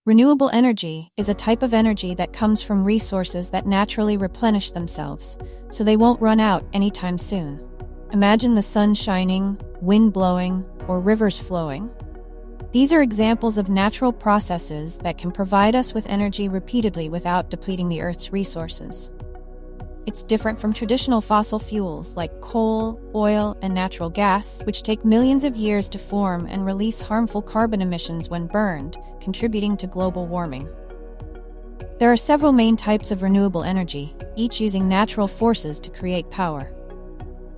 Renewable energy is a type of energy that comes from resources that naturally replenish themselves, so they won't run out anytime soon. Imagine the sun shining, wind blowing, or rivers flowing. These are examples of natural processes that can provide us with energy repeatedly without depleting the Earth's resources. It's different from traditional fossil fuels like coal, oil, and natural gas, which take millions of years to form and release harmful carbon emissions when burned, contributing to global warming. There are several main types of renewable energy, each using natural forces to create power.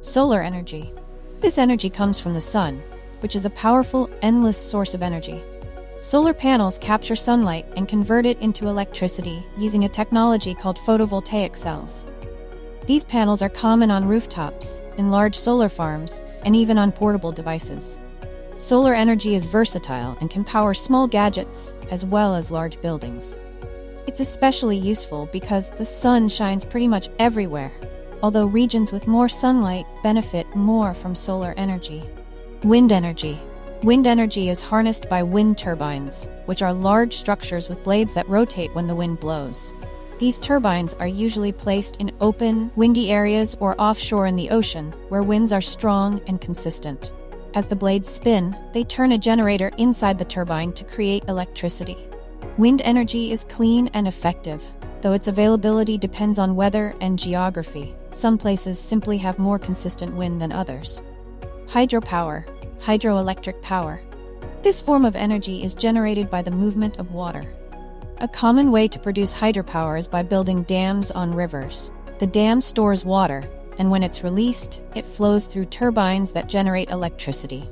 Solar energy. This energy comes from the sun, which is a powerful, endless source of energy. Solar panels capture sunlight and convert it into electricity using a technology called photovoltaic cells. These panels are common on rooftops, in large solar farms, and even on portable devices. Solar energy is versatile and can power small gadgets as well as large buildings. It's especially useful because the sun shines pretty much everywhere, although regions with more sunlight benefit more from solar energy. Wind energy. Wind energy is harnessed by wind turbines, which are large structures with blades that rotate when the wind blows. These turbines are usually placed in open, windy areas or offshore in the ocean, where winds are strong and consistent. As the blades spin, they turn a generator inside the turbine to create electricity. Wind energy is clean and effective, though its availability depends on weather and geography. Some places simply have more consistent wind than others. Hydropower, hydroelectric power. This form of energy is generated by the movement of water. A common way to produce hydropower is by building dams on rivers. The dam stores water, and when it's released, it flows through turbines that generate electricity.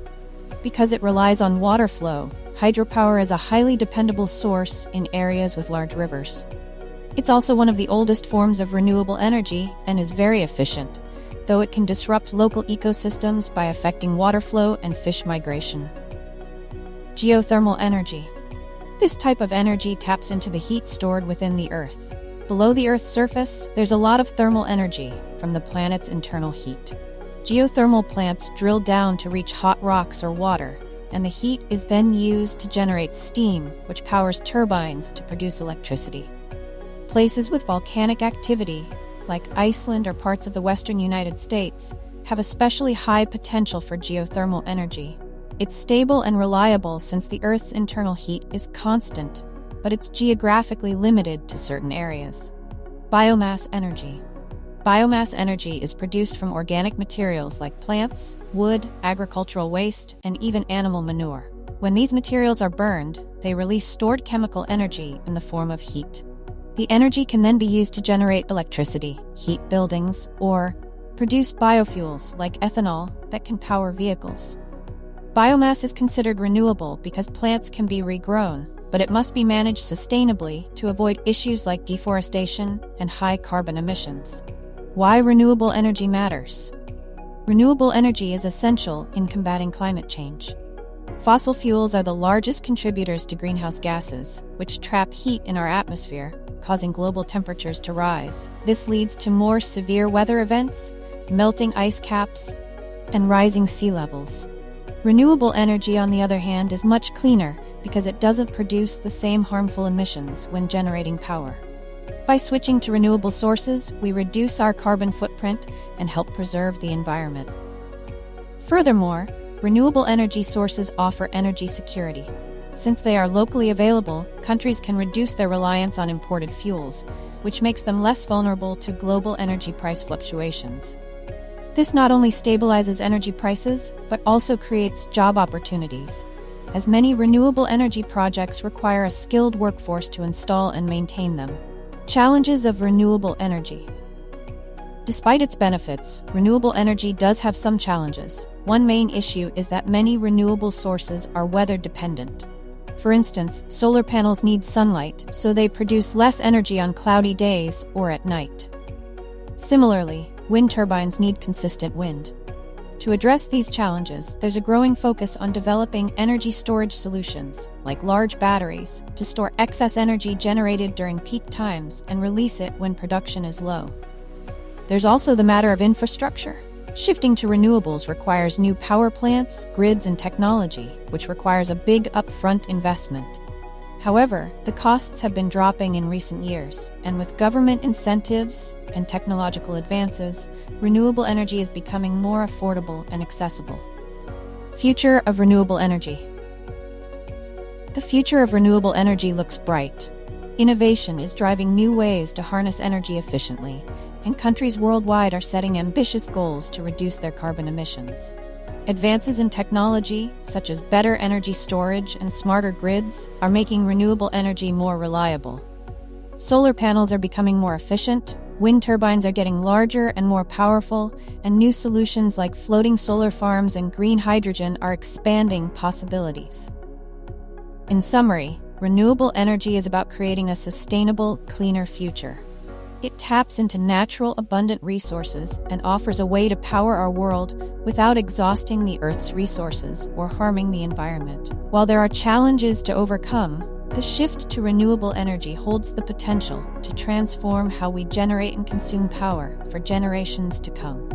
Because it relies on water flow, hydropower is a highly dependable source in areas with large rivers. It's also one of the oldest forms of renewable energy and is very efficient, though it can disrupt local ecosystems by affecting water flow and fish migration. Geothermal energy. This type of energy taps into the heat stored within the Earth. Below the Earth's surface, there's a lot of thermal energy from the planet's internal heat. Geothermal plants drill down to reach hot rocks or water, and the heat is then used to generate steam, which powers turbines to produce electricity. Places with volcanic activity, like Iceland or parts of the western United States, have especially high potential for geothermal energy. It's stable and reliable since the Earth's internal heat is constant, but it's geographically limited to certain areas. Biomass energy. Biomass energy is produced from organic materials like plants, wood, agricultural waste, and even animal manure. When these materials are burned, they release stored chemical energy in the form of heat. The energy can then be used to generate electricity, heat buildings, or produce biofuels like ethanol that can power vehicles. Biomass is considered renewable because plants can be regrown, but it must be managed sustainably to avoid issues like deforestation and high carbon emissions. Why renewable energy matters? Renewable energy is essential in combating climate change. Fossil fuels are the largest contributors to greenhouse gases, which trap heat in our atmosphere, causing global temperatures to rise. This leads to more severe weather events, melting ice caps, and rising sea levels. Renewable energy, on the other hand, is much cleaner because it doesn't produce the same harmful emissions when generating power. By switching to renewable sources, we reduce our carbon footprint and help preserve the environment. Furthermore, renewable energy sources offer energy security. Since they are locally available, countries can reduce their reliance on imported fuels, which makes them less vulnerable to global energy price fluctuations. This not only stabilizes energy prices, but also creates job opportunities, as many renewable energy projects require a skilled workforce to install and maintain them. Challenges of renewable energy. Despite its benefits, renewable energy does have some challenges. One main issue is that many renewable sources are weather dependent. For instance, solar panels need sunlight, so they produce less energy on cloudy days or at night. Similarly, wind turbines need consistent wind. To address these challenges, there's a growing focus on developing energy storage solutions, like large batteries, to store excess energy generated during peak times and release it when production is low. There's also the matter of infrastructure. Shifting to renewables requires new power plants, grids, and technology, which requires a big upfront investment. However, the costs have been dropping in recent years, and with government incentives and technological advances, renewable energy is becoming more affordable and accessible. Future of renewable energy. The future of renewable energy looks bright. Innovation is driving new ways to harness energy efficiently, and countries worldwide are setting ambitious goals to reduce their carbon emissions. Advances in technology, such as better energy storage and smarter grids, are making renewable energy more reliable. Solar panels are becoming more efficient, wind turbines are getting larger and more powerful, and new solutions like floating solar farms and green hydrogen are expanding possibilities. In summary, renewable energy is about creating a sustainable, cleaner future. It taps into natural, abundant resources and offers a way to power our world without exhausting the Earth's resources or harming the environment. While there are challenges to overcome, the shift to renewable energy holds the potential to transform how we generate and consume power for generations to come.